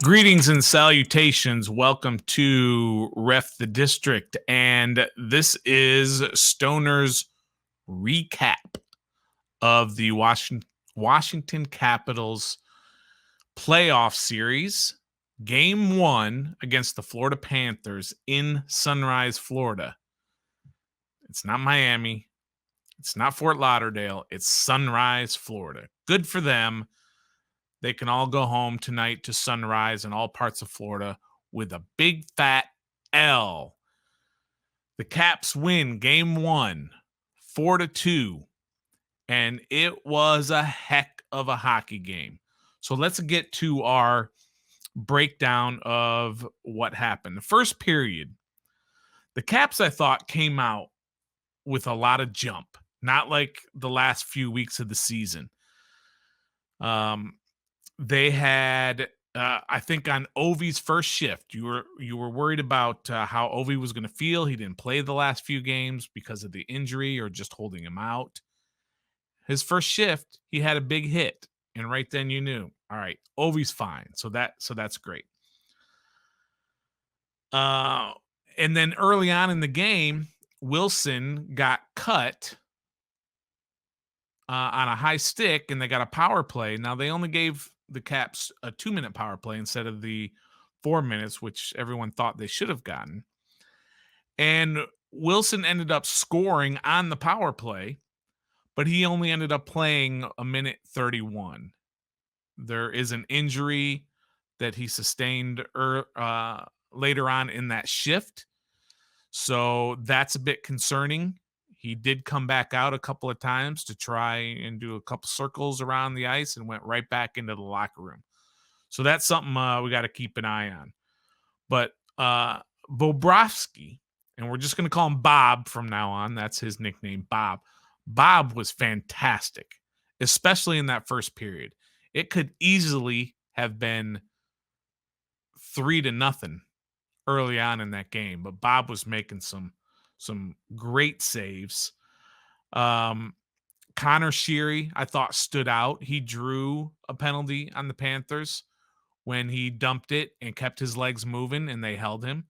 Greetings and salutations. Welcome to Ref the District. And this is Stoner's recap of the Washington Capitals playoff series, game 1 against the Florida Panthers in Sunrise, Florida. It's not Miami. It's not Fort Lauderdale. It's Sunrise, Florida. Good for them. They can all go home tonight to Sunrise in all parts of Florida with a big fat L. The Caps win game 1, 4-2, and it was a heck of a hockey game. So let's get to our breakdown of what happened. The first period, the Caps, I thought, came out with a lot of jump, not like the last few weeks of the season. They had, I think, on Ovi's first shift, you were worried about how Ovi was going to feel. He didn't play the last few games because of the injury or just holding him out. His first shift, he had a big hit, and right then you knew, all right, Ovi's fine. So that's great. And then early on in the game, Wilson got cut on a high stick, and they got a power play. Now, they only gave the Caps a 2-minute power play instead of the 4 minutes, which everyone thought they should have gotten. And Wilson ended up scoring on the power play, but he only ended up playing a minute 31. There is an injury that he sustained later on in that shift. So that's a bit concerning. He did come back out a couple of times to try and do a couple circles around the ice and went right back into the locker room. So that's something we got to keep an eye on. But Bobrovsky, and we're just going to call him Bob from now on. That's his nickname, Bob. Bob was fantastic, especially in that first period. It could easily have been 3-0 early on in that game, but Bob was making some great saves. Connor Sheary, I thought, stood out. He drew a penalty on the Panthers when he dumped it and kept his legs moving, and they held him.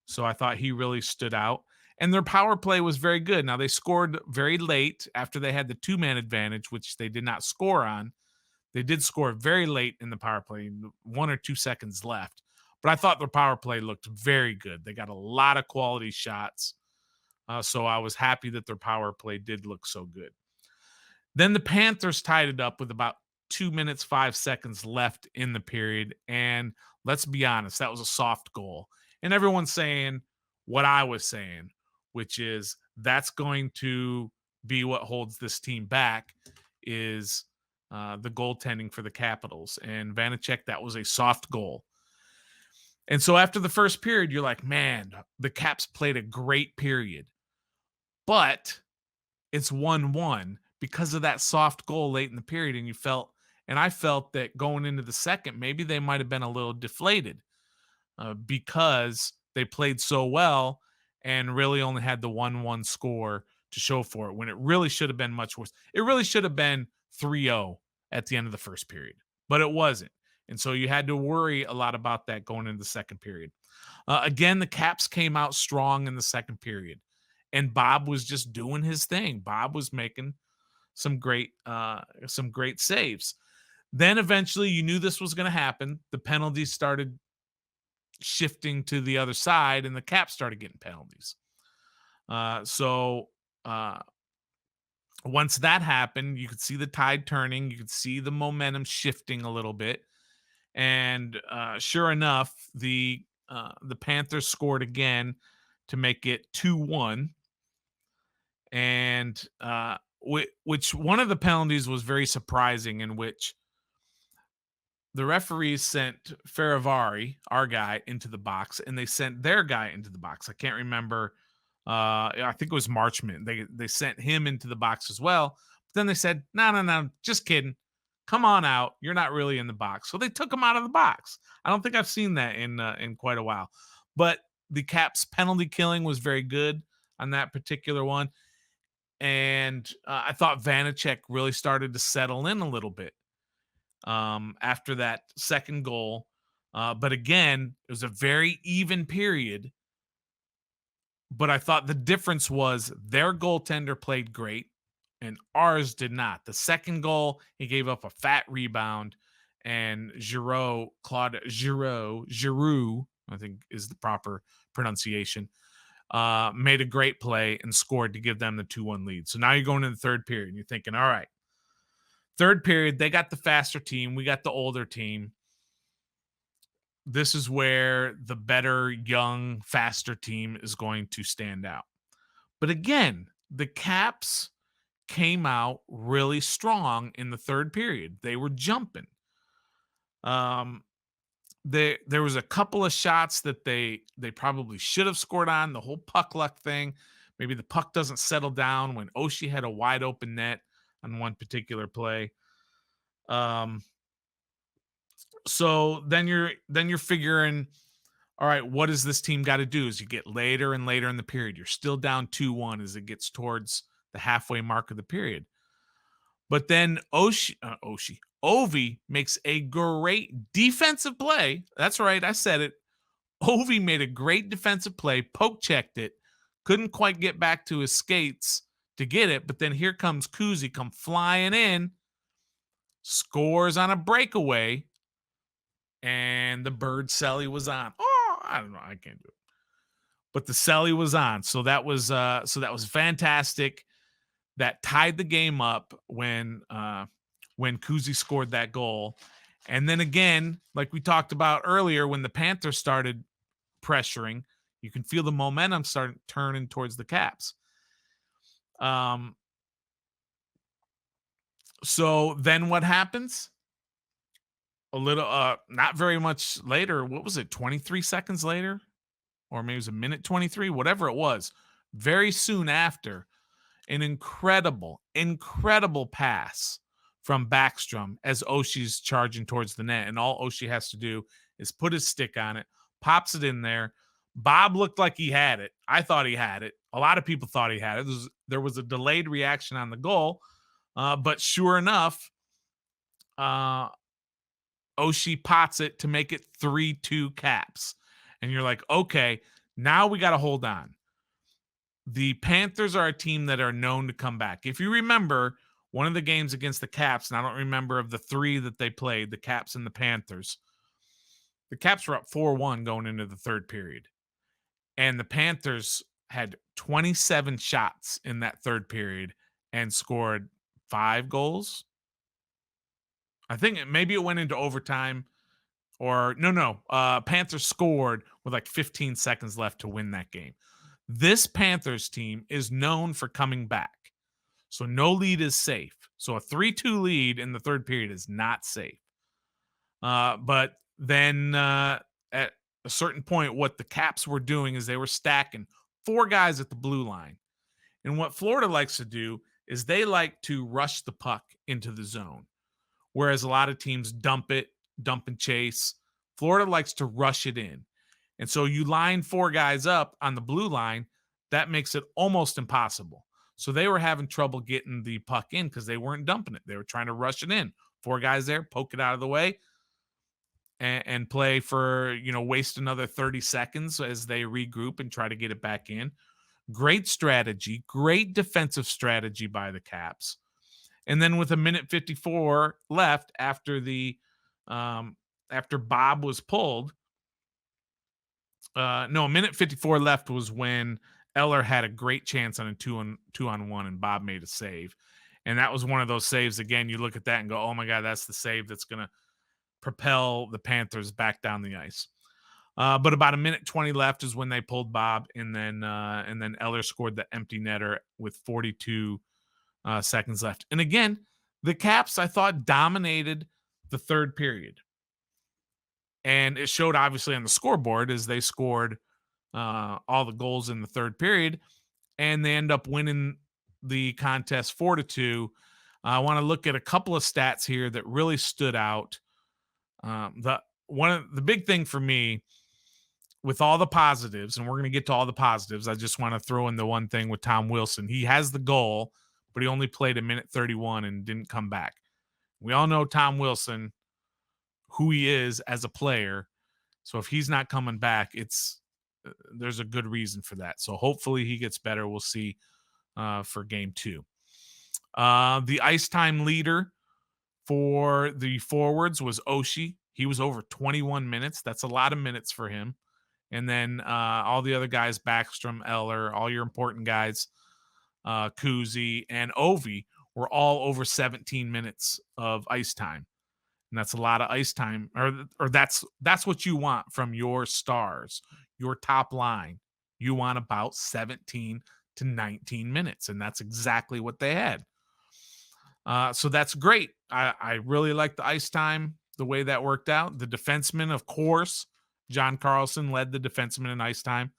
So I thought he really stood out. And their power play was very good. Now, they scored very late after they had the 2-man advantage, which they did not score on. They did score very late in the power play, 1 or 2 seconds left. But I thought their power play looked very good. They got a lot of quality shots. So I was happy that their power play did look so good. Then the Panthers tied it up with about 2 minutes, 5 seconds left in the period. And let's be honest, that was a soft goal. And everyone's saying what I was saying, which is that's going to be what holds this team back is the goaltending for the Capitals. And Vanacek, that was a soft goal. And so after the first period, you're like, man, the Caps played a great period. But it's 1-1 because of that soft goal late in the period. And I felt that going into the second, maybe they might have been a little deflated because they played so well and really only had the 1-1 score to show for it when it really should have been much worse. It really should have been 3-0 at the end of the first period, but it wasn't. And so you had to worry a lot about that going into the second period. Again, the Caps came out strong in the second period, and Bob was just doing his thing. Bob was making some great saves. Then eventually you knew this was going to happen. The penalties started shifting to the other side, and the Caps started getting penalties. So once that happened, you could see the tide turning. You could see the momentum shifting a little bit. And sure enough, the Panthers scored again to make it 2-1. And which one of the penalties was very surprising, in which the referees sent Faravari, our guy, into the box, and they sent their guy into the box. I can't remember. I think it was Marchman. They sent him into the box as well. But then they said, no, just kidding. Come on out. You're not really in the box. So they took him out of the box. I don't think I've seen that in quite a while. But the Caps penalty killing was very good on that particular one. And I thought Vanacek really started to settle in a little bit after that second goal. But again, it was a very even period. But I thought the difference was their goaltender played great and ours did not. The second goal, he gave up a fat rebound, and Giroux, I think is the proper pronunciation, made a great play and scored to give them the 2-1 lead. So now you're going in the third period and you're thinking, all right, third period, they got the faster team. We got the older team. This is where the better, young, faster team is going to stand out. But again, the Caps came out really strong in the third period. They were jumping. Um, there was a couple of shots that they probably should have scored on. The whole puck luck thing. Maybe the puck doesn't settle down when Oshie had a wide open net on one particular play. So then you're figuring, all right, what does this team got to do as you get later and later in the period? You're still down 2-1 as it gets towards the halfway mark of the period. But then Ovi makes a great defensive play. That's right, I said it. Ovi made a great defensive play, poke checked it, couldn't quite get back to his skates to get it, but then here comes Kuzi come flying in, scores on a breakaway, and the bird celly was on. Oh, I don't know, I can't do it. But the celly was on. So that was fantastic. That tied the game up when Kuzi scored that goal. And then again, like we talked about earlier, when the Panthers started pressuring, you can feel the momentum start turning towards the Caps. So then what happens? A little, not very much later. What was it? 23 seconds later, or maybe it was a minute 23, whatever it was. Very soon after, an incredible pass from Backstrom as Oshie's charging towards the net. And all Oshie has to do is put his stick on it, pops it in there. Bob looked like he had it. I thought he had it. A lot of people thought he had it. There was a delayed reaction on the goal. But sure enough, Oshie pots it to make it 3-2 Caps. And you're like, okay, now we got to hold on. The Panthers are a team that are known to come back. If you remember one of the games against the Caps, and I don't remember of the three that they played, the Caps and the Panthers, the Caps were up 4-1 going into the third period. And the Panthers had 27 shots in that third period and scored 5 goals. I think maybe it went into overtime. Or no. Panthers scored with like 15 seconds left to win that game. This Panthers team is known for coming back. So no lead is safe. So a 3-2 lead in the third period is not safe. But then at a certain point, what the Caps were doing is they were stacking 4 guys at the blue line. And what Florida likes to do is they like to rush the puck into the zone. Whereas a lot of teams dump and chase. Florida likes to rush it in. And so you line 4 guys up on the blue line, that makes it almost impossible. So they were having trouble getting the puck in because they weren't dumping it. They were trying to rush it in. 4 guys there, poke it out of the way, and play for, waste another 30 seconds as they regroup and try to get it back in. Great strategy, great defensive strategy by the Caps. And then with a minute 54 left after Bob was pulled, a minute 54 left was when Eller had a great chance on a 2-on-1 and Bob made a save. And that was one of those saves. Again, you look at that and go, oh my God, that's the save that's going to propel the Panthers back down the ice. But about a minute 20 left is when they pulled Bob, and then Eller scored the empty netter with 42 seconds left. And again, the Caps, I thought, dominated the third period. And it showed obviously on the scoreboard as they scored all the goals in the third period, and they end up winning the contest 4-2. I want to look at a couple of stats here that really stood out. The big thing for me with all the positives, and we're going to get to all the positives, I just want to throw in the one thing with Tom Wilson. He has the goal, but he only played a minute 31 and didn't come back. We all know Tom Wilson, who he is as a player. So if he's not coming back, there's a good reason for that. So hopefully he gets better. We'll see for game 2. The ice time leader for the forwards was Oshie. He was over 21 minutes. That's a lot of minutes for him. And then all the other guys, Backstrom, Eller, all your important guys, Kuzi and Ovi, were all over 17 minutes of ice time. And that's a lot of ice time, or that's what you want from your stars, your top line. You want about 17 to 19 minutes, and that's exactly what they had. So that's great. I really like the ice time, the way that worked out. The defenseman, of course, John Carlson led the defenseman in ice time,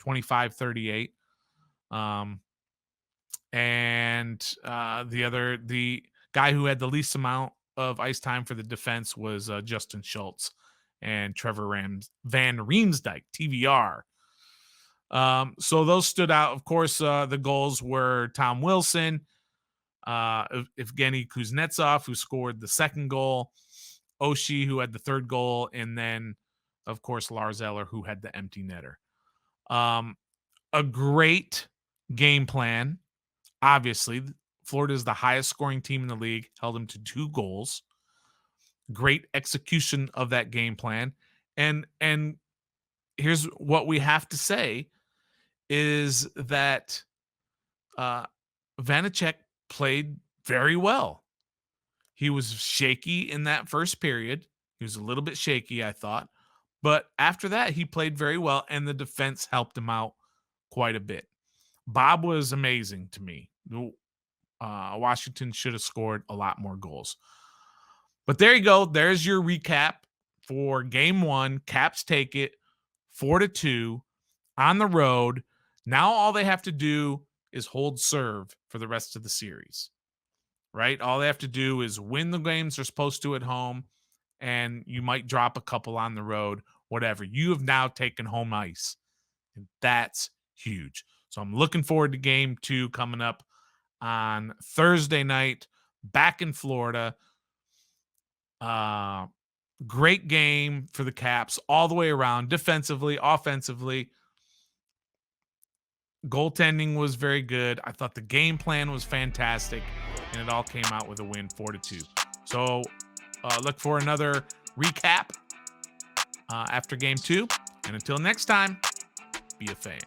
25-38. And the guy who had the least amount of ice time for the defense was Justin Schultz and Trevor Van Riemsdyk, TVR. So those stood out. Of course, the goals were Tom Wilson, Evgeny Kuznetsov, who scored the second goal, Oshie, who had the third goal, and then, of course, Lars Eller, who had the empty netter. A great game plan. Obviously, Florida is the highest scoring team in the league, held them to 2 goals. Great execution of that game plan. And here's what we have to say is that Vanacek played very well. He was shaky in that first period. He was a little bit shaky, I thought. But after that, he played very well, and the defense helped him out quite a bit. Bob was amazing to me. Washington should have scored a lot more goals. But there you go. There's your recap for game 1. Caps take it 4-2 on the road. Now all they have to do is hold serve for the rest of the series, right? All they have to do is win the games they're supposed to at home, and you might drop a couple on the road, whatever. You have now taken home ice, and that's huge. So I'm looking forward to game 2 coming up on Thursday night back in Florida. Great game for the Caps all the way around, defensively, offensively. Goaltending was very good. I thought the game plan was fantastic, and it all came out with a win, 4-2. So look for another recap after game 2. And until next time, be a fan.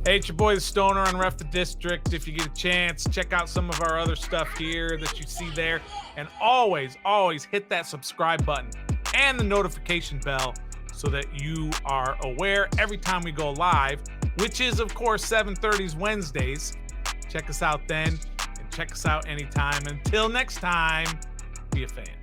Hey, it's your boy, the Stoner on Ref the District. If you get a chance, check out some of our other stuff here that you see there. And always, always hit that subscribe button and the notification bell so that you are aware every time we go live, which is, of course, 7:30s Wednesdays. Check us out then, and check us out anytime. Until next time, be a fan.